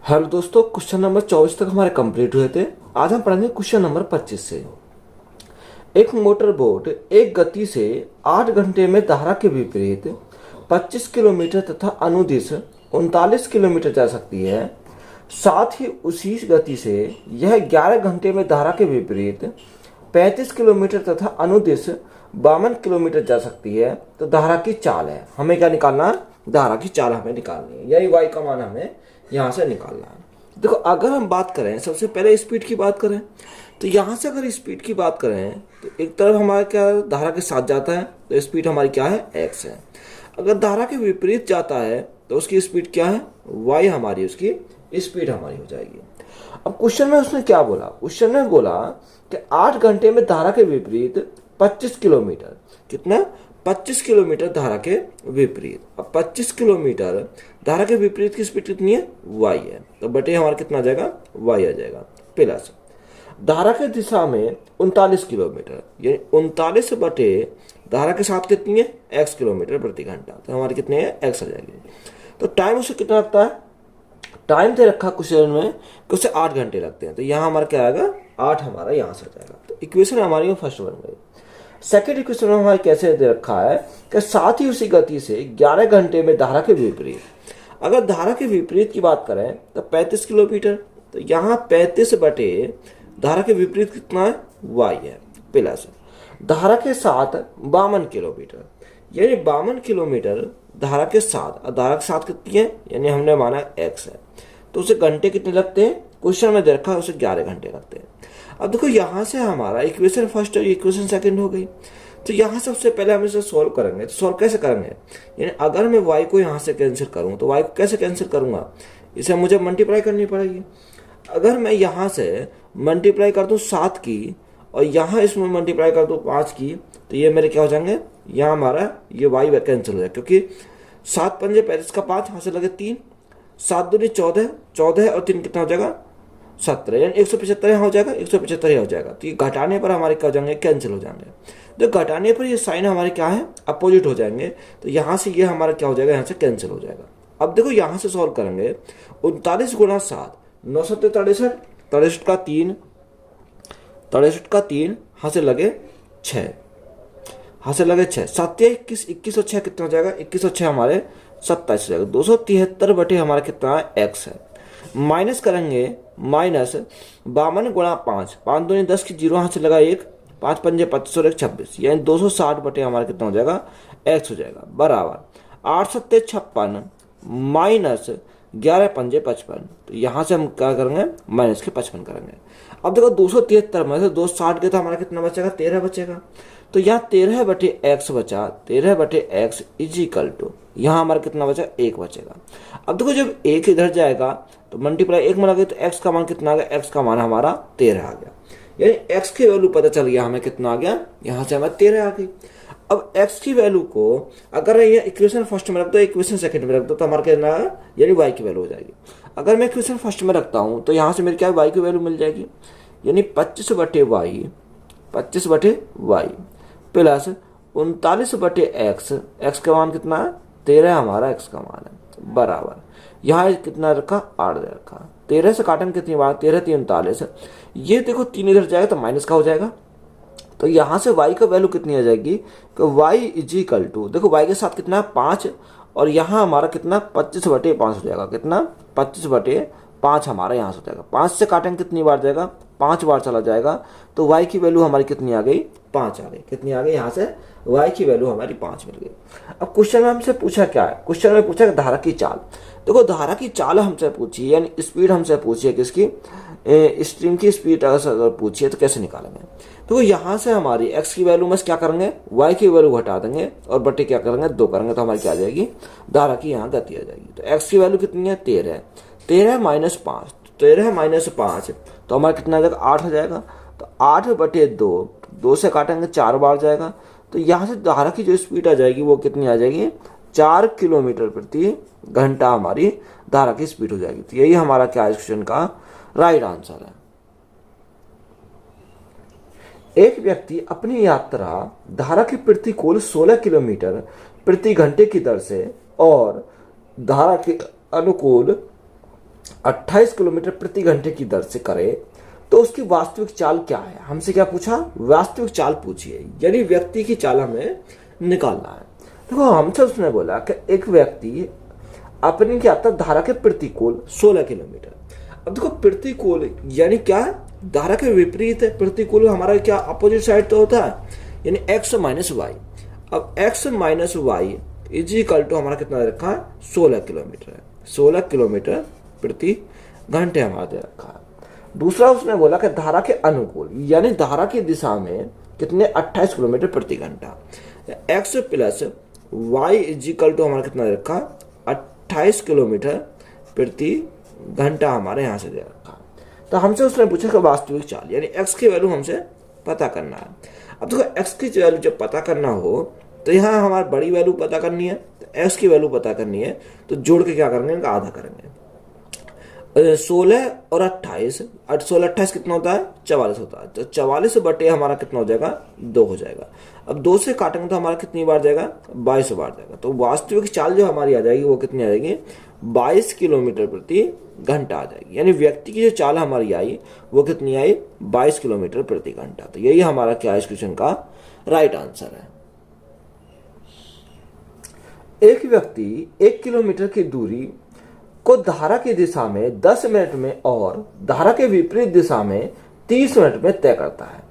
Hello दोस्तों, question number 24 तक हमारे कंप्लीट हुए थे। आज हम पढ़ेंगे क्वेश्चन नंबर 25 से। एक मोटर बोट एक गति से 8 घंटे में धारा के विपरीत 25 किलोमीटर तथा अनुदिश 39 किलोमीटर जा सकती है। साथ ही उसी गति से यह 11 घंटे में धारा के विपरीत 35 किलोमीटर तथा अनुदिश 52 किलोमीटर जा सकती है। तो धारा की चाल है, हमें क्या निकालना है? धारा की चाल हमें निकालनी है, यानी वाई का मान हमें यहाँ से निकालना है। देखो, अगर हम बात करें, सबसे पहले स्पीड की बात करें, तो यहाँ से अगर स्पीड की बात करें तो एक तरफ हमारा क्या धारा के साथ जाता है, तो स्पीड हमारी क्या है? एक्स है। अगर धारा के विपरीत जाता है तो उसकी स्पीड क्या है? वाई हमारी उसकी स्पीड हमारी हो जाएगी। अब क्वेश्चन में उसने क्या बोला? क्वेश्चन में बोला कि 8 घंटे में धारा के विपरीत 25 किलोमीटर, कितना? 25 किलोमीटर धारा के विपरीत। अब 25 किलोमीटर धारा के विपरीत की स्पीड कितनी है? वाई है। तो बटे हमारा कितना आ जाएगा? वाई आ जाएगा। प्लस धारा के दिशा में 39 किलोमीटर, यानी 39 बटे धारा के साथ कितनी है? एक्स किलोमीटर प्रति घंटा। तो हमारी कितनी है? एक्स आ जाएगी। तो टाइम उसे कितना लगता है? टाइम दे रखा क्वेश्चन में कि उसे 8 घंटे लगते हैं। तो यहाँ हमारा क्या आएगा? 8 हमारा यहाँ से आ जाएगा। तो इक्वेशन हमारी फर्स्ट बन गई। सेकेंड इक्वेशन में हमारे कैसे दे रखा है कि साथ ही उसी गति से 11 घंटे में धारा के विपरीत। अगर धारा के विपरीत की बात करें तो 35 किलोमीटर, तो यहाँ 35 बटे धारा के विपरीत कितना है? वाई है। प्लस धारा के साथ 52 किलोमीटर, यानी 52 किलोमीटर धारा के साथ। धारा के साथ कितनी है? यानी हमने माना एक्स है। तो उसे घंटे कितने लगते हैं? क्वेश्चन में दे रखा है उसे 11 घंटे लगते हैं। अब देखो, यहां से हमारा इक्वेशन फर्स्ट और इक्वेशन सेकंड हो गई। तो यहाँ सबसे पहले हम इसे सॉल्व करेंगे। तो सॉल्व कैसे करेंगे? यानी अगर मैं y को यहाँ से कैंसिल करूँ तो y को कैसे कैंसिल करूंगा? इसे मुझे मल्टीप्लाई करनी पड़ेगी। अगर मैं यहाँ से मल्टीप्लाई कर दूँ 7 की और यहाँ इसमें मल्टीप्लाई कर दूँ 5 की, तो ये मेरे क्या हो जाएंगे? यहाँ हमारा ये y कैंसिल हो जाए, क्योंकि 7 पंजे 35 का 5, यहाँ से लगे 3, 7 दूनी 14, 14 और 3 कितना हो जाएगा? 17, यानी 175 यहाँ हो जाएगा, 175 यहाँ हो जाएगा। तो ये घटाने पर हमारे क्या हो जाएंगे? कैंसिल हो जाएंगे। तो घटाने पर ये साइन हमारे क्या है? अपोजिट हो जाएंगे। तो यहाँ से ये हमारा क्या हो जाएगा? यहाँ से कैंसिल हो जाएगा। अब देखो, यहाँ से सॉल्व करेंगे। 39 गुणा 7, 9 सत्ते 63, 63 का 3, 63 का 3, यहाँ से लगे 6, यहाँ से लगे 6, 7 21, 21 और 6 कितना हो जाएगा? 21 और 6 हमारे 27 हो जाएगा। 273 बटे हमारा कितना है? एक्स है। माइनस करेंगे, माइनस 52 गुणा 5, 5 दूनी 10 की 0, यहाँ से लगा 1, 5 पंजे 25 और 1 26, यानी 260 बटे हमारा कितना हो जाएगा? एक्स हो जाएगा। बराबर 8 सत्ते 56 माइनस 11 पंजे 55। तो यहाँ से हम क्या करेंगे? माइनस के 55 करेंगे। अब देखो, 273 में से 260 के तो हमारा कितना बचेगा? 13 बचेगा। तो यहाँ 13 बटे एक्स बचा, 13 बटे एक्स इज इक्वल टू, यहाँ हमारा कितना बचा? 1 बचेगा। अब देखो, जब 1 इधर जाएगा तो मल्टीप्लाई 1 में लगे तो एक्स का मान कितना आ गया? एक्स का मान हमारा 13 आ गया। यानी एक्स की वैल्यू पता चल गया हमें कितना आ गया? यहाँ से हमें 13 आ गई। अब एक्स की वैल्यू को अगर ये इक्वेशन फर्स्ट में रख दो, इक्वेशन सेकंड में रख दो, तो हमारा कितना है? यानी वाई की वैल्यू हो जाएगी। अगर मैं इक्वेशन फर्स्ट में रखता हूँ तो यहाँ से मेरी क्या वाई की वैल्यू मिल जाएगी, यानी 25 बटे वाई, 25 बटे वाई प्लस 39 बटे एक्स, एक्स का मान कितना है? 13 हमारा एक्स का मान है। बराबर यहाँ कितना रखा? 8 दे रखा। 13 से काटेंगे कितनी बार? 13 3 39। ये देखो 3 इधर जाएगा तो माइनस का हो जाएगा। तो यहाँ से y का वैल्यू कितनी आ जाएगी? कि y इज इक्वल टू, देखो y के साथ कितना है? 5, और यहाँ हमारा कितना? 25 बटे 5 हो जाएगा। कितना? 25 बटे 5 हमारा यहाँ से हो जाएगा। 5 से काटेंगे कितनी बार जाएगा? 5 बार चला जाएगा। तो y की वैल्यू हमारी कितनी आ गई? 5 आ गई। कितनी आ गई? यहाँ से y की वैल्यू हमारी 5 मिल गई। अब क्वेश्चन में हमसे पूछा क्या है? क्वेश्चन में पूछा धारा की चाल। देखो, धारा की चाल हमसे पूछी, यानी स्पीड हमसे पूछी है, किसकी? स्ट्रीम की स्पीड अगर पूछी है तो कैसे निकालेंगे? तो यहाँ से हमारी x की वैल्यू में क्या करेंगे? y की वैल्यू घटा देंगे और बटे क्या करेंगे? 2 करेंगे, तो हमारी क्या आ जाएगी? धारा की यहाँ गति आ जाएगी। तो x की वैल्यू कितनी है? 13, 13 माइनस 5, 13 माइनस 5 तो हमारा कितना आ जाएगा? 8 हो जाएगा। तो 8 बटे 2, 2 से काटेंगे 4 बार जाएगा। तो यहाँ से धारा की जो स्पीड आ जाएगी वो कितनी आ जाएगी? 4 किलोमीटर प्रति घंटा हमारी धारा की स्पीड हो जाएगी। तो यही हमारा क्या क्वेश्चन का राइट आंसर है। एक व्यक्ति अपनी यात्रा धारा के प्रतिकूल 16 किलोमीटर प्रति घंटे की दर से और धारा के अनुकूल 28 किलोमीटर प्रति घंटे की दर से करे तो उसकी वास्तविक चाल क्या है। हमसे क्या पूछा, वास्तविक चाल पूछिए, यानी व्यक्ति की चाल हमें निकालना है। देखो हमसे उसने बोला कि एक व्यक्ति अपनी क्या था धारा के प्रतिकूल 16 किलोमीटर। अब देखो प्रतिकूल यानी क्या है, धारा के विपरीत है। प्रतिकूल हमारा क्या अपोजिट साइड तो होता है, यानी x माइनस वाई। अब x minus y is equal to हमारा कितना दे रखा है, 16 किलोमीटर है। 16 किलोमीटर प्रति घंटे हमारा दे रखा है। दूसरा उसने बोला कि धारा के अनुकूल यानी धारा की दिशा में कितने, 28 किलोमीटर प्रति घंटा। x plus y is equal to हमारा कितना दे रखा, 28 किलोमीटर प्रति घंटा हमारे यहाँ से दे रखा। तो हमसे उसने पूछा कि वास्तविक चाल यानी x की वैल्यू हमसे पता करना है। अब देखो x की वैल्यू जब पता करना हो तो यहाँ हमारी बड़ी वैल्यू पता करनी है, तो x की वैल्यू पता करनी है तो जोड़ के क्या करेंगे, इनका आधा करेंगे। 16 और 28, 16 28 कितना होता है, 44 होता है। तो 44 बटे हमारा कितना हो जाएगा, 2 हो जाएगा। अब 2 से काटेंगे तो हमारा कितनी बार जाएगा, 22 बार जाएगा। तो वास्तविक चाल जो हमारी आ जाएगी वो कितनी आ जाएगी, 22 किलोमीटर प्रति घंटा आ जाएगी। यानी व्यक्ति की जो चाल हमारी आई वो कितनी आई, 22 किलोमीटर प्रति घंटा। तो यही हमारा क्या इस क्वेश्चन का राइट आंसर है। एक व्यक्ति 1 किलोमीटर की दूरी को धारा की दिशा में 10 मिनट में और धारा के विपरीत दिशा में 30 मिनट में तय करता है,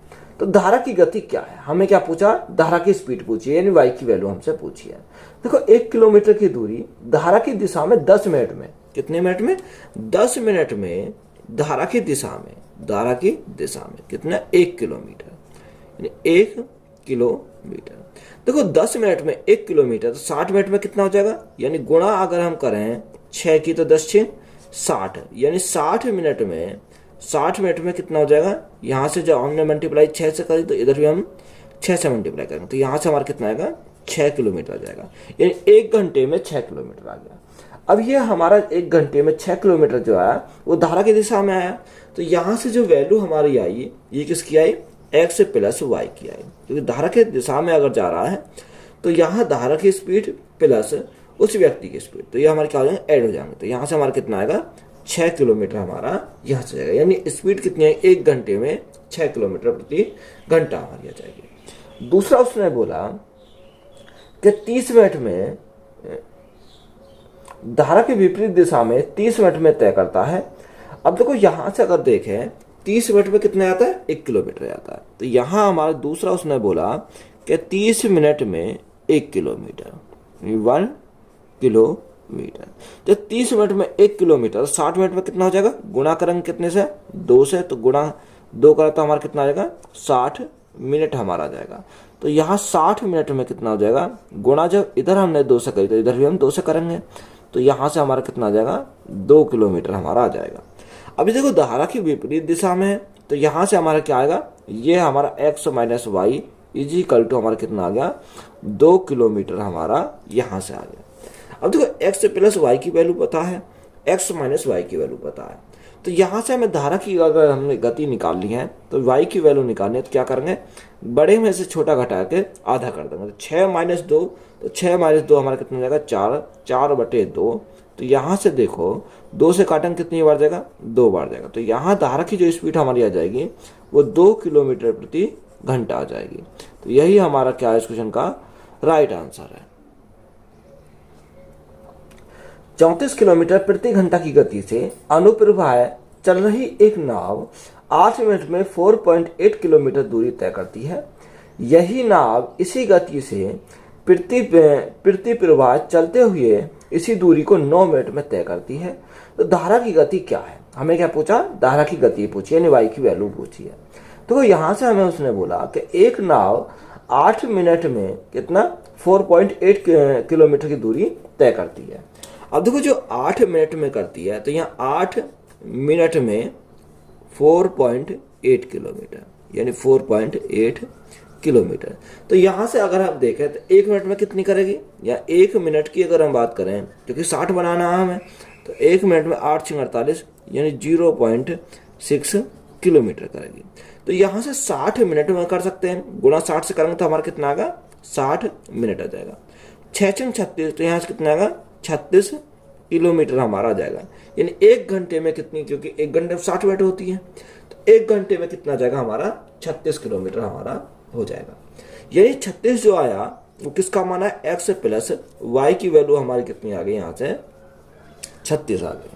तो धारा की गति क्या है। हमें क्या पूछा, धारा की स्पीड पूछी है, यानी वाई की वैल्यू हमसे पूछी है। देखो 1 किलोमीटर की दूरी धारा की दिशा में 10 मिनट में, कितने मिनट में, 10 मिनट में धारा की दिशा में, धारा की दिशा में कितना, 1 किलोमीटर, यानी 1 किलोमीटर। देखो 10 मिनट में 1 किलोमीटर, 60 मिनट में कितना हो जाएगा, यानी गुणा अगर हम करें 6 की तो 10 6 60, यानी 60 मिनट में कितना हो जाएगा। यहाँ से जब हमने मल्टीप्लाई 6 से करी तो इधर भी हम 6 से मल्टीप्लाई करेंगे तो यहाँ से हमारा कितना आएगा, 6 किलोमीटर आ जाएगा। यानी 1 घंटे में 6 किलोमीटर आ गया। अब ये हमारा 1 घंटे में 6 किलोमीटर जो आया वो धारा की दिशा में आया। तो यहाँ से जो वैल्यू हमारी आई ये किसकी आई, x प्लस वाई की आई, क्योंकि धारा की दिशा में अगर जा रहा है तो यहाँ धारा की स्पीड प्लस उस व्यक्ति की स्पीड, तो ये हमारे क्या हो जाएंगे, ऐड हो जाएंगे। तो यहाँ से हमारा कितना आएगा, 6 किलोमीटर हमारा यहाँ से जाएगा। यानी स्पीड कितनी है, 1 घंटे में 6 किलोमीटर प्रति घंटा हमारी आ जाएगी। दूसरा उसने बोला कि 30 मिनट में धारा के विपरीत दिशा में 30 मिनट में तय करता है। अब देखो यहाँ से अगर देखें 30 मिनट में कितना आता है, 1 किलोमीटर आता है। तो यहाँ हमारा दूसरा उसने बोला कि 30 मिनट में 1 किलोमीटर, 1 किलोमीटर। तो 30 मिनट में 1 किलोमीटर, 60 मिनट में कितना हो जाएगा, गुणा करेंगे कितने से, 2 से, तो गुणा 2 करा तो हमारा कितना आ जाएगा, 60 मिनट हमारा आ जाएगा। तो यहाँ 60 मिनट में कितना हो जाएगा, गुणा जब इधर हमने 2 से करी तो इधर भी हम 2 से करेंगे, तो यहाँ से हमारा कितना आ जाएगा, 2 किलोमीटर हमारा आ जाएगा। अभी देखो धारा की विपरीत दिशा में है तो यहाँ से हमारा क्या आएगा, ये हमारा x minus y is equal to हमारा कितना आ गया, 2 किलोमीटर हमारा यहाँ से आ गया। अब देखो x प्लस वाई की वैल्यू पता है, x माइनस वाई की वैल्यू पता है। तो यहाँ से हमें धारा की अगर हमने गति निकालनी है तो y की वैल्यू निकालनी है तो क्या करेंगे, बड़े में से छोटा घटा के आधा कर देंगे। तो 6 माइनस 2, तो 6 माइनस 2 हमारा कितना हो जाएगा, 4, 4 बटे 2। तो यहाँ से देखो 2 से काटेंगे कितनी बार जाएगा, 2 बार जाएगा। तो यहाँ धारा की जो स्पीड हमारी आ जाएगी वो 2 किलोमीटर प्रति घंटा आ जाएगी। तो यही हमारा क्या है इस क्वेश्चन का राइट आंसर है। 34 किलोमीटर प्रति घंटा की गति से अनुप्रवाह चल रही एक नाव 8 मिनट में 4.8 किलोमीटर दूरी तय करती है। यही नाव इसी गति से प्रति प्रवाह चलते हुए इसी दूरी को 9 मिनट में तय करती है। तो धारा की गति क्या है, हमें क्या पूछा, धारा की गति पूछी, यानी वाई की वैल्यू पूछी है। तो यहाँ से हमें उसने बोला कि एक नाव 8 मिनट में कितना 4.8 किलोमीटर की दूरी तय करती है। अब देखो जो 8 मिनट में करती है तो यहाँ 8 मिनट में 4.8 किलोमीटर, यानी 4.8 किलोमीटर। तो यहाँ से अगर आप देखें तो 1 मिनट में कितनी करेगी, या 1 मिनट की अगर हम बात करें क्योंकि 60 बनाना है हमें, तो 1 मिनट में 8 × 48 यानी 0.6 किलोमीटर करेगी। तो यहाँ से 60 मिनट में कर सकते हैं, गुणा 60 से करेंगे तो हमारा कितना आएगा, 60 मिनट आ जाएगा। 6 × 36, तो यहाँ से कितना आएगा, 36 किलोमीटर हमारा आ जाएगा। यानी 1 घंटे में कितनी, क्योंकि 1 घंटे में 60 मिनट होती है, तो 1 घंटे में कितना जाएगा हमारा 36 किलोमीटर हमारा हो जाएगा। यही 36 जो आया वो किसका माना है, एक्स प्लस वाई की वैल्यू हमारी कितनी आ गई, यहाँ से 36 आ गई।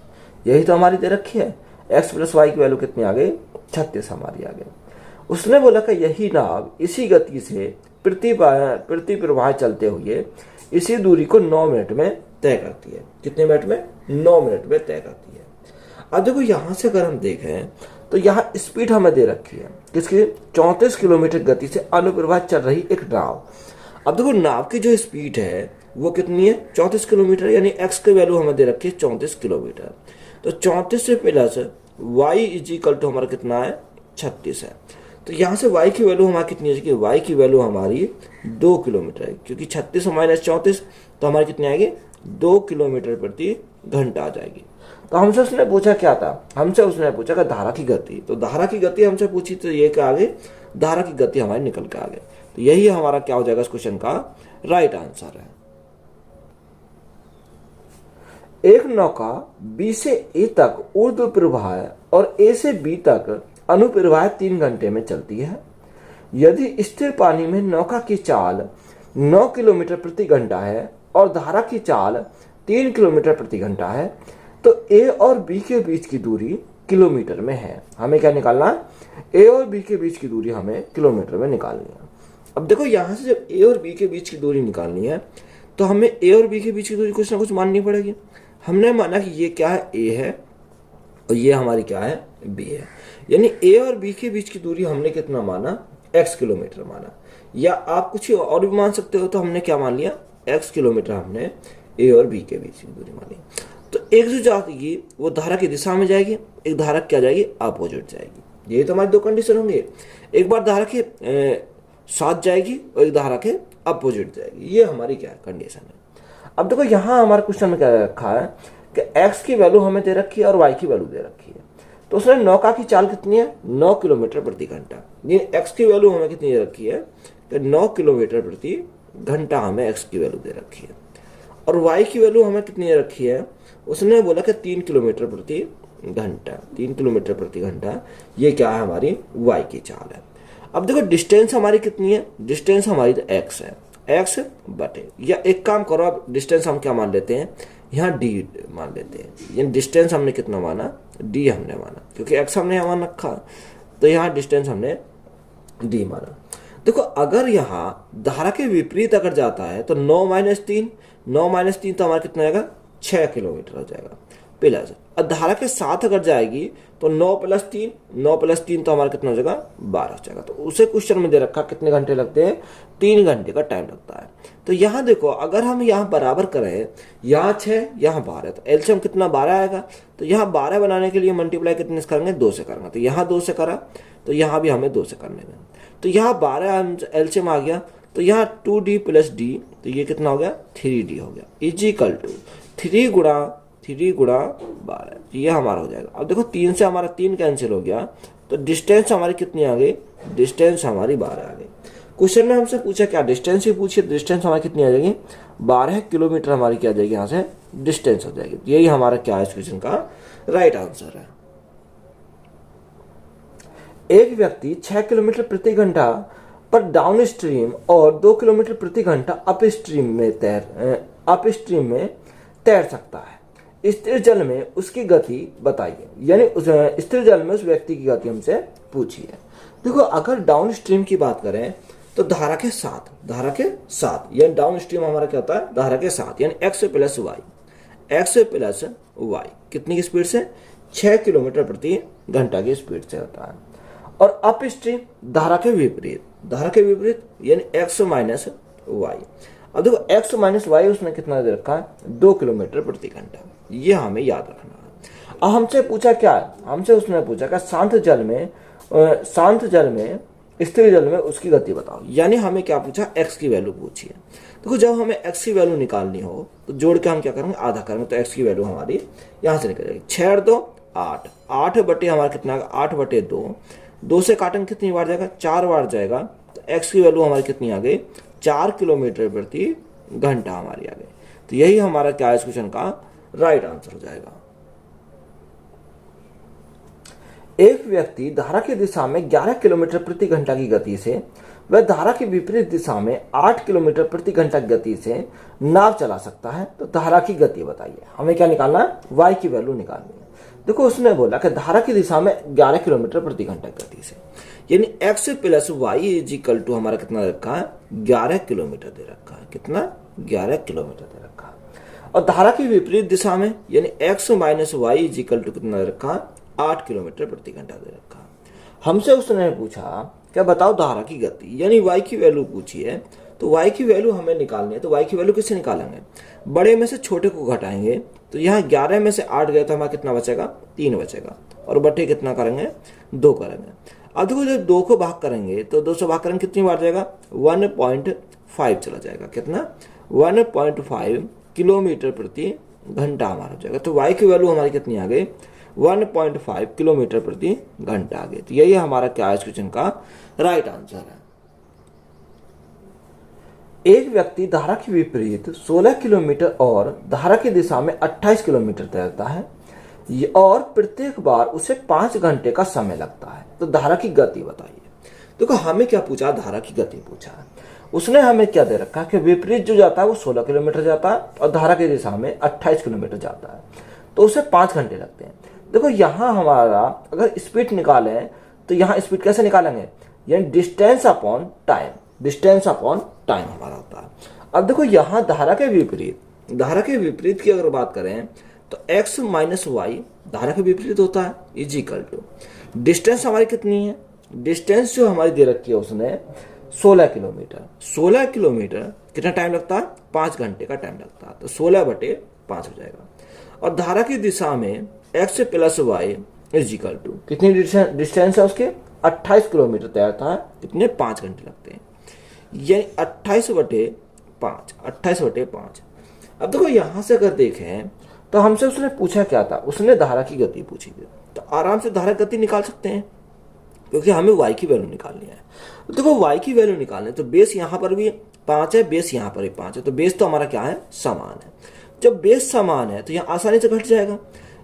यही तो हमारी दे रखी है, एक्स प्लस वाई की वैल्यू कितनी आ गई, 36 हमारी आ गई। उसने बोला कि यही नाव इसी गति से प्रति प्रवाह चलते हुए इसी दूरी को 9 मिनट में तय करती है। कितने मिनट में, 9 मिनट में तय करती है। अब देखो यहां से अगर हम देखें तो यहाँ स्पीड हमें दे रखी है किसकी, 34 किलोमीटर गति से अनुप्रवाह चल रही एक नाव। अब देखो नाव की जो स्पीड है वो कितनी है, 34 किलोमीटर, यानी एक्स की वैल्यू हमें दे रखी है 34 किलोमीटर। तो 34 से plus y is equal to हमारा कितना है, 36 है। तो यहाँ से y की वैल्यू हमारी कितनी है, y की वैल्यू हमारी 2 किलोमीटर है, क्योंकि 36 माइनस 34 तो हमारी कितनी आएगी, 2 किलोमीटर प्रति घंटा आ जाएगी। तो हमसे उसने पूछा क्या था, हमसे उसने पूछा कि धारा की गति, तो धारा की गति हमसे पूछी, तो ये क्या आ गई, धारा की गति हमारी निकल के आ गई। तो यही हमारा क्या हो जाएगा इस क्वेश्चन का राइट आंसर है। एक नौका बी से ए तक ऊर्ध्व प्रवाह और ए से बी तक अनुप्रवाह 3 घंटे में चलती है। यदि स्थिर पानी में नौका की चाल 9 किलोमीटर प्रति घंटा है और धारा की चाल 3 किलोमीटर प्रति घंटा है, तो ए और बी के बीच की दूरी किलोमीटर में है। हमें क्या निकालना है, ए और बी के बीच की दूरी हमें किलोमीटर में निकालनी है। अब देखो यहां से जब ए और बी के बीच की दूरी निकालनी है तो हमें ए और बी के बीच की दूरी कुछ ना कुछ माननी पड़ेगी। हमने माना कि ये क्या है, ए है, और ये हमारी क्या है, बी है। यानी ए और बी के बीच की दूरी हमने कितना माना, x किलोमीटर माना, या आप कुछ और भी मान सकते हो। तो हमने क्या मान लिया, x किलोमीटर हमने ए और बी के बीच की दूरी मानी। तो एक जो जाएगी वो धारा की दिशा में जाएगी, एक धारा क्या जाएगी, अपोजिट जाएगी। यही तो हमारी दो कंडीशन होंगे, एक बार धारा के साथ जाएगी और एक धारा के अपोजिट जाएगी। ये हमारी क्या कंडीशन है। अब देखो यहाँ हमारे क्वेश्चन में क्या रखा है कि x की वैल्यू हमें दे रखी है और y की वैल्यू दे रखी है। तो उसने नौका की चाल कितनी है, 9 किलोमीटर प्रति घंटा। ये x की वैल्यू हमें कितनी दे रखी है कि 9 किलोमीटर प्रति घंटा हमें x की वैल्यू दे रखी है। और y की वैल्यू हमें कितनी दे रखी है, उसने बोला कि 3 किलोमीटर प्रति घंटा, 3 किलोमीटर प्रति घंटा। ये क्या है, हमारी y की चाल है। अब देखो डिस्टेंस हमारी कितनी है, डिस्टेंस हमारी तो x है, x बटे, या एक काम करो आप डिस्टेंस हम क्या मान लेते हैं, यहाँ d मान लेते हैं। ये डिस्टेंस हमने कितना माना, d हमने माना, क्योंकि x हमने यहाँ मान रखा, तो यहाँ डिस्टेंस हमने d माना। देखो अगर यहाँ धारा के विपरीत अगर जाता है तो 9 माइनस 3, 9 माइनस 3 तो हमारा कितना आएगा, 6 किलोमीटर हो जाएगा प्लस। और धारा के साथ अगर जाएगी तो 9 प्लस 3, 9 प्लस 3 तो हमारा कितना हो जाएगा, 12 हो जाएगा। तो उसे क्वेश्चन में दे रखा कितने घंटे लगते हैं, 3 घंटे का टाइम लगता है। तो यहाँ देखो अगर हम यहाँ बराबर करें, यहाँ 6 यहाँ 12, तो एलसीएम कितना 12 आएगा। तो यहाँ 12 बनाने के लिए मल्टीप्लाई कितने से करेंगे, 2 से करेंगे। तो यहाँ 2 से करा तो यहाँ भी हमें 2 से करने में, तो यहाँ 12 एलसीएम आ गया। तो यहाँ 2d प्लस d, तो ये कितना हो गया, 3d हो गया, इज इक्वल टू 3 गुणा 12, ये हमारा हो जाएगा। अब देखो 3 से हमारा 3 कैंसिल हो गया, तो डिस्टेंस हमारी कितनी आ गई, डिस्टेंस हमारी 12 आ गई। क्वेश्चन में हमसे पूछा क्या, डिस्टेंस ही पूछिए, डिस्टेंस हमारी कितनी आ जाएगी, 12 किलोमीटर हमारी क्या आ जाएगी, यहाँ से डिस्टेंस हो जाएगी। यही हमारा क्या है इस क्वेश्चन का राइट आंसर है। एक व्यक्ति 6 किलोमीटर प्रति घंटा पर डाउन स्ट्रीम और 2 किलोमीटर प्रति घंटा अप स्ट्रीम में तैर सकता है। स्थिर जल में उसकी गति बताइए, यानी उस स्थिर जल में उस व्यक्ति की गति हमसे पूछी है। देखो अगर डाउन स्ट्रीम की बात करें तो धारा के साथ यानी डाउन स्ट्रीम हमारा क्या होता है, धारा के साथ, यानी x प्लस वाई कितनी की स्पीड से, 6 किलोमीटर प्रति घंटा की स्पीड से होता है। और अप स्ट्रीम धारा के विपरीत यानी x माइनस वाई। अब देखो x माइनस वाई उसने कितना दे रखा है, 2 किलोमीटर प्रति घंटा। ये हमें याद रखना है। अब हमसे पूछा क्या है, हमसे उसने पूछा कि शांत जल में स्थिर जल में उसकी गति बताओ, यानी हमें क्या पूछा, x की वैल्यू पूछी है। देखो जब हमें x की वैल्यू निकालनी हो तो जोड़ के हम क्या करेंगे, आधा करेंगे, तो x की वैल्यू हमारी यहाँ से निकल जाएगी, 6 और 2 8, 8 बटे हमारा कितना, 8 बटे 2 से काटेंगे कितनी बार जाएगा, 4 बार जाएगा। तो x की वैल्यू हमारी कितनी आ गई, 4 किलोमीटर प्रति घंटा हमारी आ गई। तो यही हमारा क्या है इस क्वेश्चन का राइट आंसर हो जाएगा। एक व्यक्ति धारा की दिशा में 11 किलोमीटर प्रति घंटा की गति से वह धारा की विपरीत दिशा में 8 किलोमीटर प्रति घंटा की गति से नाव चला सकता है, तो धारा की गति बताइए। हमें क्या निकालना है, y की वैल्यू निकालनी है। देखो उसने बोला कि धारा की दिशा में 11 किलोमीटर प्रति घंटा की गति से, यानी x plus y is equal to हमारा कितना दे रखा है, 11 किलोमीटर दे रखा है। कितना, 11 किलोमीटर दे रखा है। और धारा की विपरीत दिशा में यानी x minus y is equal to कितना दे रखा है, 8 किलोमीटर प्रति घंटा दे रखा है। हमसे उसने पूछा क्या बताओ धारा की गति, यानी y की वैल्यू पूछी है, तो y की वैल्यू हमें निकालनी है। तो y की वैल्यू किससे निकालेंगे, बड़े में से छोटे को घटाएंगे, तो यहाँ 11 में से 8 गए तो हमारा कितना बचेगा, 3 बचेगा, और बटे कितना करेंगे, 2 करेंगे। अब देखो जब 2 को भाग करेंगे तो 2 से भाग करेंगे कितनी बार जाएगा, 1.5 चला जाएगा। कितना, 1.5 किलोमीटर प्रति घंटा हमारा हो जाएगा। तो y की वैल्यू हमारी कितनी आ गई, 1.5 किलोमीटर प्रति घंटा आ गई। तो यही हमारा क्या है इस क्वेश्चन का राइट आंसर है। एक व्यक्ति धारा के विपरीत 16 किलोमीटर और धारा की दिशा में 28 किलोमीटर तैरता है और प्रत्येक बार उसे 5 घंटे का समय लगता है, तो धारा की गति बताइए। देखो हमें क्या पूछा, धारा की गति पूछा है। उसने हमें क्या दे रखा है कि विपरीत जो जाता है वो 16 किलोमीटर जाता है और धारा की दिशा में 28 किलोमीटर जाता है, तो उसे 5 घंटे लगते हैं। देखो यहाँ हमारा अगर स्पीड निकालें तो यहाँ स्पीड कैसे निकालेंगे, यानी distance upon time, distance upon time हमारा होता है। अब देखो यहाँ धारा के विपरीत की अगर बात करें तो x माइनस वाई धारा के विपरीत होता है इज इक्वल टू डिस्टेंस हमारी कितनी है, डिस्टेंस जो हमारी दे रखी है उसने 16 किलोमीटर। 16 किलोमीटर कितना टाइम लगता है, 5 घंटे का टाइम लगता है, तो 16/5 हो जाएगा। और धारा की दिशा में x plus y is equal to कितनी डिस्टेंस है उसके, 28 किलोमीटर तैरता है, कितने 5 घंटे लगते हैं, यानी 28/5। अब देखो यहां से अगर देखें तो हमसे उसने पूछा क्या था, उसने धारा की गति पूछी थी, तो आराम से धारा गति निकाल सकते हैं क्योंकि हमें y की वैल्यू निकालनी है। तो देखो y की वैल्यू निकालने तो बेस यहाँ पर भी 5 है, बेस यहाँ पर भी 5 है, तो बेस तो हमारा क्या है, समान है। जब बेस समान है तो यहाँ आसानी से घट जाएगा,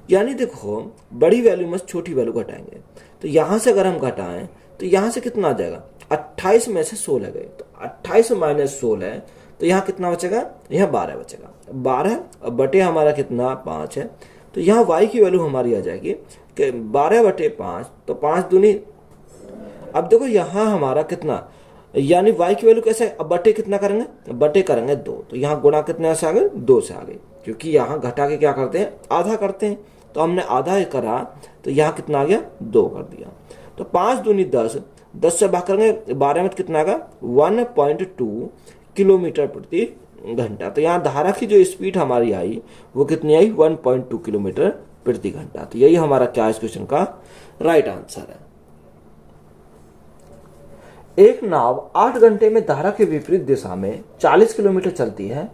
यानी देखो बड़ी वैल्यू में छोटी वैल्यू घटाएंगे, तो यहाँ से अगर हम घटाएं तो यहाँ से कितना आ जाएगा, 28 में से 16 गए, तो 28 माइनस 16, तो यहाँ कितना बचेगा, यहाँ 12 बचेगा। 12 बटे हमारा कितना 5 है, तो यहाँ y की वैल्यू हमारी आ जाएगी कि 12/5, तो 5 दूनी। अब देखो यहाँ हमारा कितना, यानी y की वैल्यू कैसे, अब बटे कितना करेंगे, बटे करेंगे 2, तो यहाँ गुणा कितने से आ गए, 2 से आ गए, क्योंकि यहाँ घटा के क्या करते हैं, आधा करते हैं, तो हमने आधा ही करा, तो यहाँ कितना आ गया, 2 कर दिया। तो 5 दूनी 10, 10 से भाग करेंगे 12 में कितना आएगा, 1.2 किलोमीटर प्रति घंटा। तो यहाँ धारा की जो स्पीड हमारी आई वो कितनी आई, 1.2 किलोमीटर प्रति घंटा। तो यही हमारा क्या इस क्वेश्चन का राइट आंसर है। एक नाव 8 घंटे में धारा के विपरीत दिशा में 40 किलोमीटर चलती है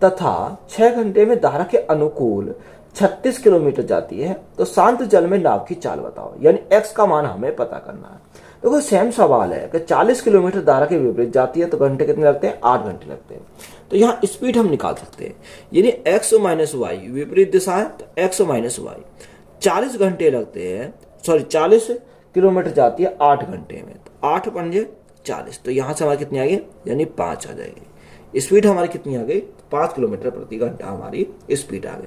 तथा 6 घंटे में धारा के अनुकूल 36 किलोमीटर जाती है, तो शांत जल में नाव की चाल बताओ, यानी x का मान हमें पता करना है। देखो सेम सवाल है कि 40 किलोमीटर धारा के विपरीत जाती है तो घंटे कितने लगते हैं, 8 घंटे लगते हैं। तो यहाँ स्पीड हम निकाल सकते हैं, यानी x माइनस वाई, विपरीत दिशा है तो x माइनस वाई, 40 घंटे लगते हैं, 40 किलोमीटर जाती है 8 घंटे में, तो 8 पंजे 40, तो यहाँ से हमारी कितनी आ गई, यानी 5 आ जाएगी। स्पीड हमारी कितनी आ गई, 5 किलोमीटर प्रति घंटा हमारी स्पीड आ गई।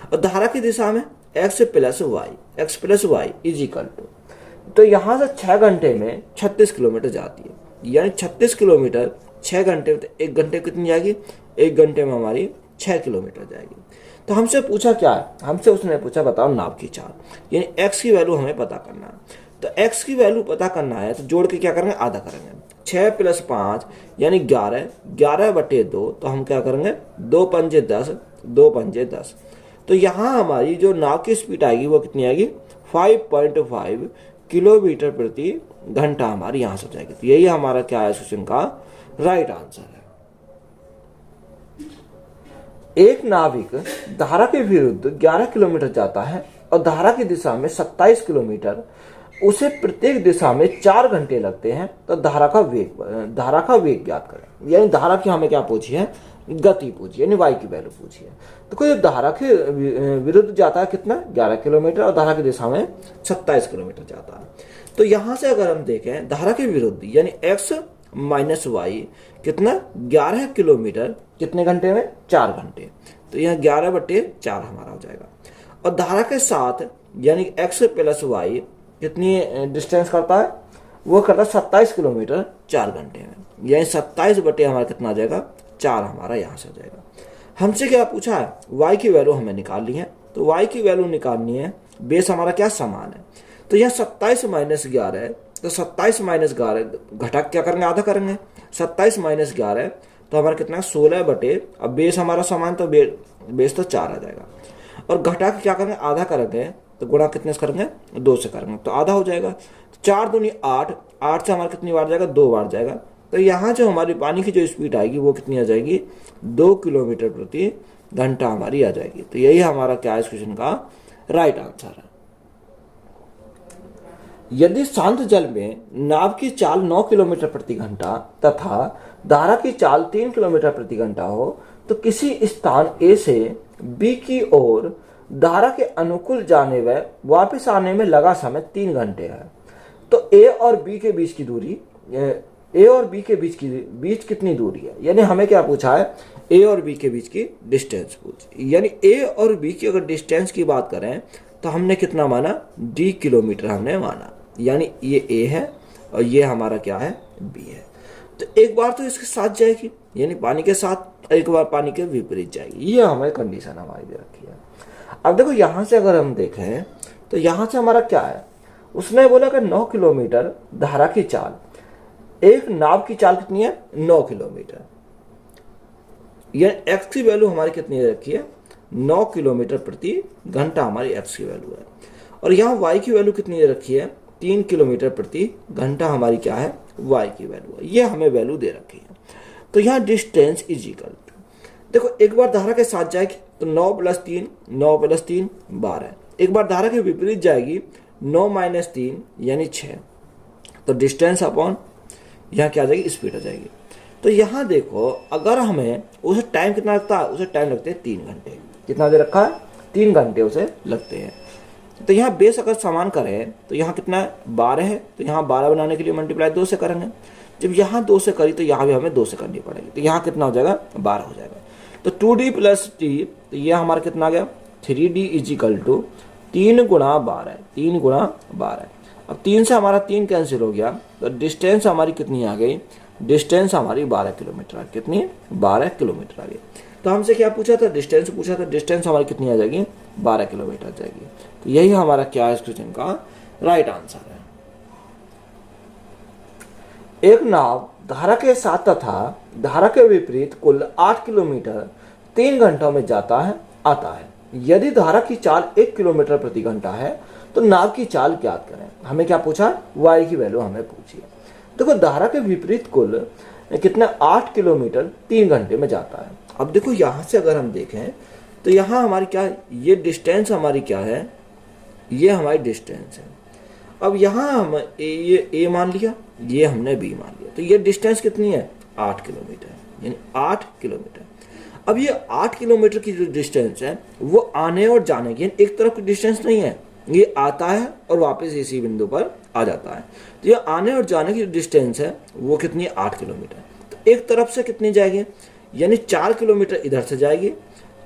और धारा की दिशा में x plus y is equal to, तो यहाँ से 6 घंटे में 36 किलोमीटर जाती है, यानी 36 किलोमीटर 6 घंटे में, तो 1 घंटे कितनी जाएगी, 1 घंटे में हमारी 6 किलोमीटर जाएगी। तो हमसे पूछा क्या है, हमसे उसने पूछा बताओ नाव की चाल, यानी x की वैल्यू हमें पता करना है। तो x की वैल्यू पता करना है तो जोड़ के क्या करेंगे, आधा करेंगे, 6 प्लस 5 यानी 11/2, तो हम क्या करेंगे, 2 पंजे 10, 2 पंजे 10। तो यहाँ हमारी जो नाव की स्पीड आएगी वो कितनी आएगी, 5.5 किलोमीटर प्रति घंटा हमारी यहाँ से हो जाएगी। तो यही हमारा क्या है क्वेश्चन का राइट आंसर है। एक नाविक धारा के विरुद्ध 11 किलोमीटर जाता है और धारा की दिशा में 27 किलोमीटर, उसे प्रत्येक दिशा में 4 घंटे लगते हैं, तो धारा का वेग ज्ञात करें। यानी धारा की हमें क्या पूछी है, गति पूछी यानी y की वैल्यू पूछी है। तो कोई धारा के विरुद्ध जाता है कितना 11 किलोमीटर और धारा की दिशा में 27 किलोमीटर जाता है। तो यहां से अगर हम देखें धारा के विरुद्ध यानी x माइनस वाई कितना 11 किलोमीटर कितने घंटे में 4 घंटे। तो यहाँ 11/4 हमारा हो जाएगा। और धारा के साथ यानी x प्लस वाई कितनी डिस्टेंस करता है, वो करता है 27 किलोमीटर 4 घंटे में। यानी 27 बटे हमारा कितना आ जाएगा 4 हमारा यहाँ से आ जाएगा। हमसे क्या पूछा है y की वैल्यू हमें निकालनी है। तो y की वैल्यू निकालनी है, बेस हमारा क्या समान है। तो यहाँ 27 माइनस 11 है, तो 27 माइनस 11 घटा क्या करेंगे आधा करेंगे। 27 माइनस 11 तो हमारा कितना 16 बटे, अब बेस हमारा समान तो बेस तो 4 आ जाएगा। और घटा के क्या करेंगे आधा करेंगे, तो गुणा कितने से करेंगे 2 से करेंगे तो आधा हो जाएगा। 4 दूनी 8, 8 से हमारा कितनी बार जाएगा 2 बार जाएगा। तो यहाँ जो हमारी पानी की जो स्पीड आएगी वो कितनी आ जाएगी 2 किलोमीटर प्रति घंटा हमारी आ जाएगी। तो यही हमारा क्या है इस क्वेश्चन का राइट आंसर है। यदि शांत जल में नाव की चाल 9 किलोमीटर प्रति घंटा तथा धारा की चाल 3 किलोमीटर प्रति घंटा हो तो किसी स्थान ए से बी की ओर धारा के अनुकूल जाने व वापस आने में लगा समय 3 घंटे है। तो ए और बी के बीच की दूरी, ए और बी के बीच कितनी दूरी है, यानी हमें क्या पूछा है ए और बी के बीच की डिस्टेंस पूछी। यानी ए और बी की अगर डिस्टेंस की बात करें तो हमने कितना माना d किलोमीटर हमने माना। यानी ये ए है और ये हमारा क्या है बी है। तो एक बार तो इसके साथ जाएगी यानी पानी के साथ, एक बार पानी के विपरीत जाएगी। ये हमारी कंडीशन हमारी दे रखी है। अब देखो यहां से अगर हम देखें तो यहां से हमारा क्या है, उसने बोला कि 9 किलोमीटर धारा की चाल, एक नाव की चाल कितनी है 9 किलोमीटर। यानी x की वैल्यू हमारी कितनी दे रखी है 9 किलोमीटर प्रति घंटा हमारी x की वैल्यू है। और यहाँ y की वैल्यू कितनी दे रखी है 3 किलोमीटर प्रति घंटा हमारी क्या है y की वैल्यू है। ये हमें वैल्यू दे रखी है। तो यहाँ डिस्टेंस इज इक्वल टू, देखो एक बार धारा के साथ जाएगी तो 9 + 3 9 + 3 12। एक बार धारा के विपरीत जाएगी 9 - 3 यानी 6। तो डिस्टेंस अपॉन यहाँ क्या आ जाएगी स्पीड आ जाएगी। तो यहाँ देखो अगर हमें उसे टाइम कितना लगता है, उसे टाइम लगते हैं 3 घंटे। कितना दे रखा है 3 घंटे उसे लगते हैं। तो यहाँ बेस अगर समान करें तो यहाँ कितना है 12 है, तो यहाँ 12 बनाने के लिए मल्टीप्लाई 2 से करेंगे। जब यहाँ 2 से करी तो यहाँ भी हमें 2 से करनी पड़ेगी। तो यहाँ कितना हो जाएगा 12 हो जाएगा। तो 2d + t, तो ये हमारा कितना आ गया 3d = 3 × 12, 3 × 12। अब 3 से हमारा 3 कैंसिल हो गया तो डिस्टेंस हमारी कितनी आ गई, डिस्टेंस हमारी 12 किलोमीटर। कितनी 12 किलोमीटर आ गई। तो हमसे क्या पूछा था डिस्टेंस पूछा था, डिस्टेंस हमारी कितनी आ जाएगी 12 किलोमीटर आ जाएगी। तो यही हमारा क्या है इस क्वेश्चन का राइट आंसर है। एक नाव धारा के साथ तथा धारा के विपरीत कुल 8 किलोमीटर 3 घंटों में जाता है आता है। यदि धारा की चाल 1 किलोमीटर प्रति घंटा है तो नाव की चाल ज्ञात करें। हमें क्या पूछा y की वैल्यू हमें पूछी है। देखो धारा के विपरीत कुल कितना 8 किलोमीटर 3 घंटे में जाता है। अब देखो यहां से अगर हम देखें तो यहाँ हमारी क्या है, ये डिस्टेंस हमारी क्या है, ये हमारी डिस्टेंस है। अब यहाँ हम ये a मान लिया, ये हमने b मान लिया। तो ये डिस्टेंस कितनी है 8 किलोमीटर, यानी 8 किलोमीटर। अब ये 8 किलोमीटर की जो डिस्टेंस है वो आने और जाने की एक तरफ की डिस्टेंस नहीं है, ये आता है और वापस इसी बिंदु पर आ जाता है। तो ये आने और जाने की डिस्टेंस है वो कितनी है 8 किलोमीटर। तो एक तरफ से कितनी जाएगी, यानी 4 किलोमीटर इधर से जाएगी,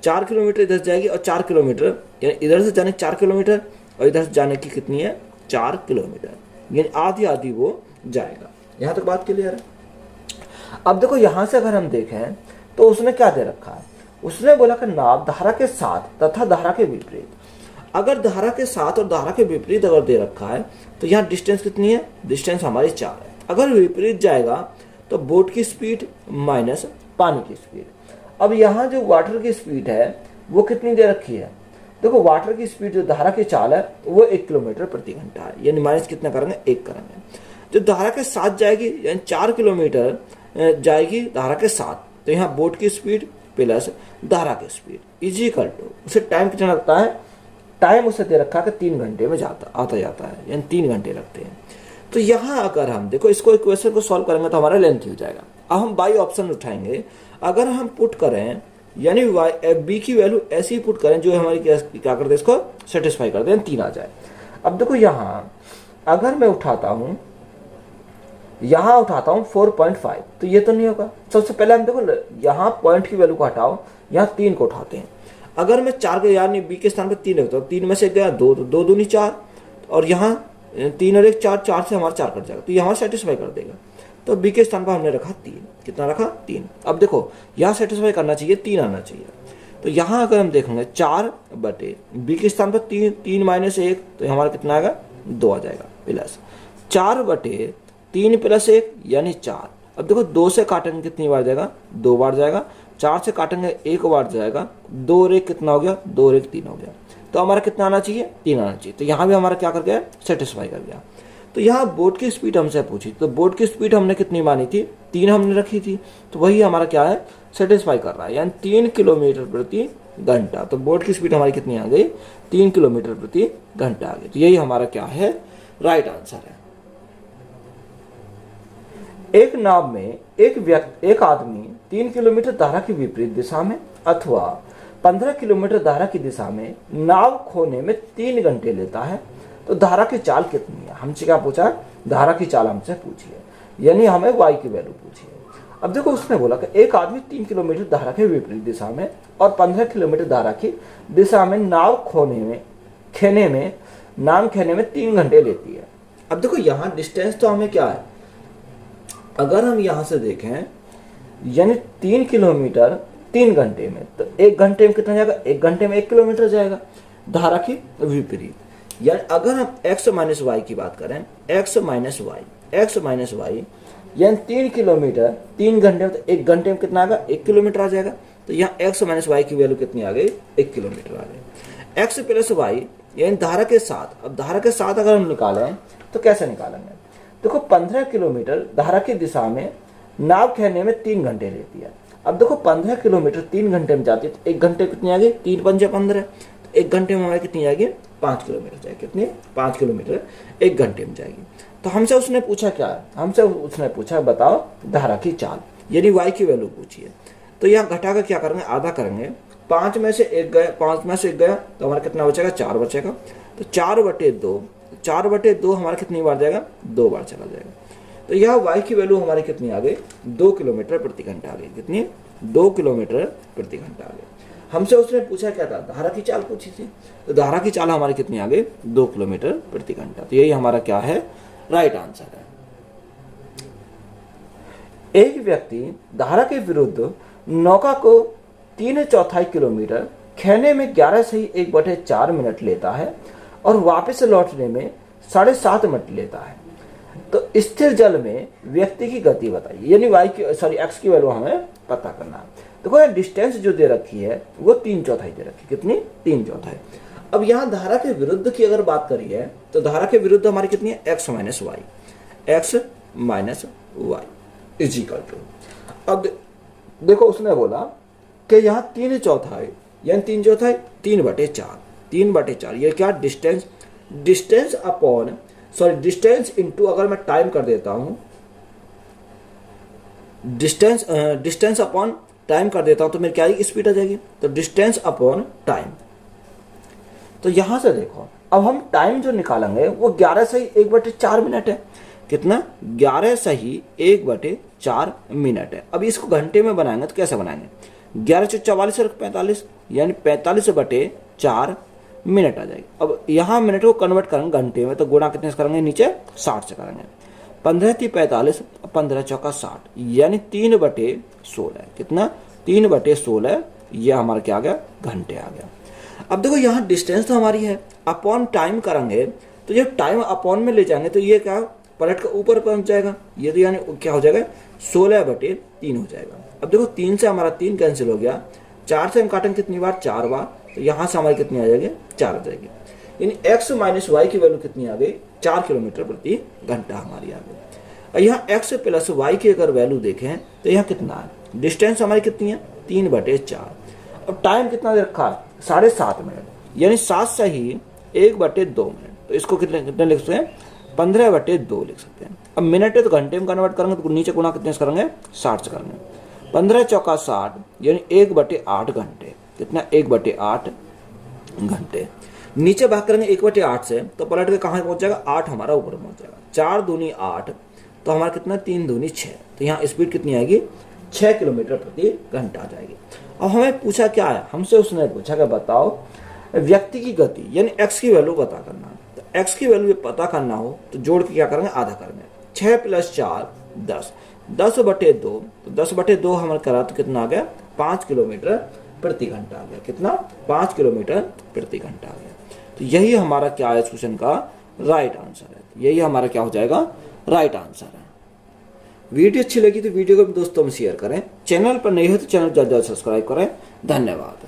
4 किलोमीटर इधर जाएगी और 4 किलोमीटर, यानी इधर से जाने 4 किलोमीटर और इधर से जाने की कितनी है 4 किलोमीटर, यानी आधी आधी वो जाएगा। यहाँ तक बात क्लियर है। अब देखो यहाँ से अगर हम देखें तो उसने क्या दे रखा है, उसने बोला कि नाव धारा के साथ तथा धारा के विपरीत। अगर धारा के साथ और धारा के विपरीत अगर दे रखा है तो यहाँ डिस्टेंस कितनी है, डिस्टेंस हमारी 4 है। अगर विपरीत जाएगा तो बोट की स्पीड माइनस पानी की स्पीड। अब यहाँ जो वाटर की स्पीड है वो कितनी दे रखी है, देखो वाटर की स्पीड जो धारा की चाल है वो 1 किलोमीटर प्रति घंटा है, यानी माइनस कितना करेंगे 1 करेंगे। जो धारा के साथ जाएगी यानी 4 किलोमीटर जाएगी धारा के साथ, तो यहाँ बोट की स्पीड प्लस धारा की स्पीड इज इक्वल टू, उसे टाइम कितना लगता है, टाइम उसे दे रखा है कि 3 घंटे में आता जाता है, यानी 3 घंटे लगते हैं। तो यहाँ अगर हम देखो इसको इक्वेशन को सॉल्व करेंगे तो हमारा लेंथ हो जाएगा। अब हम बाई ऑप्शन उठाएंगे। अगर हम पुट करें यानी बी की वैल्यू ऐसी पुट करें जो हमारी क्या कर दे, इसको सेटिस्फाई कर दें, 3 आ जाए। अब देखो यहाँ अगर मैं उठाता हूं, यहां उठाता हूं 4.5 तो ये तो नहीं होगा। सबसे पहले हम देखो यहाँ पॉइंट की वैल्यू को हटाओ, यहाँ 3 को उठाते हैं। अगर मैं 4 के यानी बी के स्थान पर 3 रखता हूँ, 3 में से गया 2, तो 2 दूनी 4 और यहाँ 3 और 1 4, 4 से हमारा 4 कट जाएगा, तो ये हमारा सेटिस्फाई कर देगा। तो बी के स्थान पर हमने रखा 3, कितना रखा 3। अब देखो यहाँ सेटिस्फाई करना चाहिए, 3 आना चाहिए। तो यहाँ अगर हम देखेंगे 4 बटे बी के स्थान पर 3, 3 माइनस 1 तो हमारा कितना आएगा 2 आ जाएगा, प्लस 4 बटे 3 प्लस 1 यानी 4। अब देखो 2 से काटेंगे कितनी बार जाएगा, 2 बार जाएगा। 4 से काटेंगे 1 बार जाएगा, 2 और 1 कितना हो गया, 2 और 1 3 हो गया। तो हमारा कितना आना चाहिए, 3 आना चाहिए। तो यहाँ भी हमारा क्या कर गया, सेटिस्फाई कर गया। तो यहाँ बोर्ड की स्पीड हमसे पूछी, तो बोर्ड की स्पीड हमने कितनी मानी थी, 3 हमने रखी थी, तो वही हमारा क्या है, सेटिस्फाई कर रहा है, यानी 3 किलोमीटर प्रति घंटा। तो बोर्ड की स्पीड हमारी कितनी आ गई, 3 किलोमीटर प्रति घंटा आ गई। तो यही हमारा क्या है, राइट आंसर है। एक नाव में एक आदमी 3 किलोमीटर धारा की विपरीत दिशा में अथवा 15 किलोमीटर धारा की दिशा में नाव खोने में 3 घंटे लेता है, तो धारा की चाल कितनी है। हमसे क्या पूछा, धारा की चाल हमसे पूछी है, यानी हमें वाई की वैल्यू पूछी है। अब देखो उसने बोला कि एक आदमी 3 किलोमीटर धारा के विपरीत दिशा में और 15 किलोमीटर धारा की दिशा में नाव खेने में 3 घंटे लेती है। अब देखो यहाँ डिस्टेंस तो हमें क्या है, अगर हम यहां से देखें यानी 3 किलोमीटर 3 घंटे में, तो 1 घंटे में कितना जाएगा, 1 घंटे में 1 किलोमीटर जाएगा धारा की विपरीत। यानी अगर हम x माइनस वाई की बात करें, x माइनस वाई यानी 3 किलोमीटर 3 घंटे में, तो 1 घंटे में कितना आएगा, 1 किलोमीटर आ जाएगा। तो यहाँ x माइनस वाई की वैल्यू कितनी आ गई, 1 किलोमीटर आ गई। x प्लस वाई यानी धारा के साथ, अब धारा के साथ अगर हम निकालें तो कैसे निकालेंगे, देखो 15 किलोमीटर धारा की दिशा में नाव खेने में 3 घंटे लेती है। अब देखो 15 किलोमीटर 3 घंटे में जाती है, तो 1 घंटे कितनी आ गई, 3 पंजे 15, तो 1 घंटे में हमारी कितनी आएगी, 5 किलोमीटर जाएगी। कितनी, 5 किलोमीटर 1 घंटे में जाएगी। तो हमसे उसने पूछा क्या है, हमसे उसने पूछा बताओ धारा की चाल, यानी वाई की वैल्यू पूछी है। तो यहाँ घटा कर क्या करेंगे, आधा करेंगे, 5 में से 1 गया, 5 में से 1 गया तो हमारा कितना बचेगा, 4 बचेगा। तो 4 बटे 2 हमारा कितनी बार जाएगा, 2 बार चला जाएगा। तो यह y की वैल्यू हमारी कितनी आ गई, 2 किलोमीटर प्रति घंटा आ गई। कितनी, 2 किलोमीटर प्रति घंटा आ गई। हमसे उसने पूछा क्या था, धारा की चाल पूछी थी, तो धारा की चाल हमारी कितनी आ गई, 2 किलोमीटर प्रति घंटा। तो यही हमारा क्या है, राइट आंसर है। एक व्यक्ति धारा के विरुद्ध नौका को 3/4 किलोमीटर खेने में 11 से ही 1/4 मिनट लेता है और वापस लौटने में 7.5 मिनट लेता है। तो स्थिर जल में व्यक्ति की गति बताइए, यानी x की वैल्यू हमें पता करना है। देखो ये डिस्टेंस जो दे रखी है वो 3/4 दे रखी है। कितनी, 3/4। अब यहाँ धारा के विरुद्ध की अगर बात करिए तो धारा के विरुद्ध हमारी कितनी है, x minus y is equal to. अब देखो उसने बोला कि यहाँ 3/4 यानी 3/4 3/4 ये क्या, डिस्टेंस इंटू, अगर मैं टाइम कर देता हूं, डिस्टेंस अपॉन टाइम कर देता हूं तो मेरी क्या आएगी, स्पीड आ जाएगी। तो डिस्टेंस अपॉन टाइम। तो यहां से देखो अब हम टाइम जो निकालेंगे वो 11 से 1/4 मिनट है। कितना, 11 सही 1/4 मिनट है। अब इसको घंटे में बनाएंगे तो कैसे बनाएंगे, 11 × 44 और 45 यानी 45/4 मिनट आ जाएगी। अब यहाँ मिनट को कन्वर्ट करेंगे घंटे में, तो गुणा कितने से करेंगे, नीचे 60 से करेंगे। 15 × 45 15 × 60 यानी 3/16। कितना, 3/16 ये हमारा क्या आ गया, घंटे आ गया। अब देखो यहाँ डिस्टेंस तो हमारी है, अपॉन टाइम करेंगे तो ये टाइम अपॉन में ले जाएंगे तो ये क्या पलट कर ऊपर पहुंच जाएगा, ये तो यानी क्या हो जाएगा, 16/3 हो जाएगा। अब देखो 3 से हमारा 3 कैंसिल हो गया, 4 से हम काटेंगे कितनी बार, 4 बार, तो यहाँ से हमारी कितनी आ जाएगी, 4 आ जाएगी। यानी x माइनस वाई की वैल्यू कितनी आ गई, 4 किलोमीटर प्रति घंटा हमारी आ गई। और यहाँ x प्लस वाई की अगर वैल्यू देखें तो यहाँ कितना है, डिस्टेंस हमारी कितनी है, 3/4। अब टाइम कितना दे रखा है, 7.5 मिनट, यानी 7 से ही 1/2 मिनट। तो इसको कितने लिखते हैं, 15/2 लिख सकते हैं। अब मिनट है तो घंटे में कन्वर्ट करेंगे तो नीचे गुना कितने से करेंगे, 60 से करेंगे। 15 चौका 60 यानी 1/8 घंटे। कितना, 1/8 घंटे। नीचे भाग करेंगे 1/8 से तो पलट के कहाँ पहुंच जाएगा, 8 हमारा ऊपर पहुंच जाएगा। 4 दूनी 8 तो हमारा कितना, 3 दूनी 6। तो यहाँ स्पीड कितनी आएगी, 6 किलोमीटर प्रति घंटा आ जाएगी। अब हमें पूछा क्या है, हमसे उसने पूछा कि बताओ व्यक्ति की गति यानी x की वैल्यू पता करना है। तो x की वैल्यू पता करना हो तो जोड़ के क्या करेंगे, आधा करेंगे। 6 + 4 10, 10/2 तो 10/2 हमारे करा तो कितना आ गया, 5 किलोमीटर प्रति घंटा आ गया। कितना, 5 किलोमीटर प्रति घंटा आ गया। तो यही हमारा क्या है, इस क्वेश्चन का राइट आंसर है। यही हमारा क्या हो जाएगा, राइट आंसर है। वीडियो अच्छी लगी तो वीडियो को भी दोस्तों में शेयर करें। चैनल पर नहीं हो तो चैनल जल्द सब्सक्राइब करें। धन्यवाद।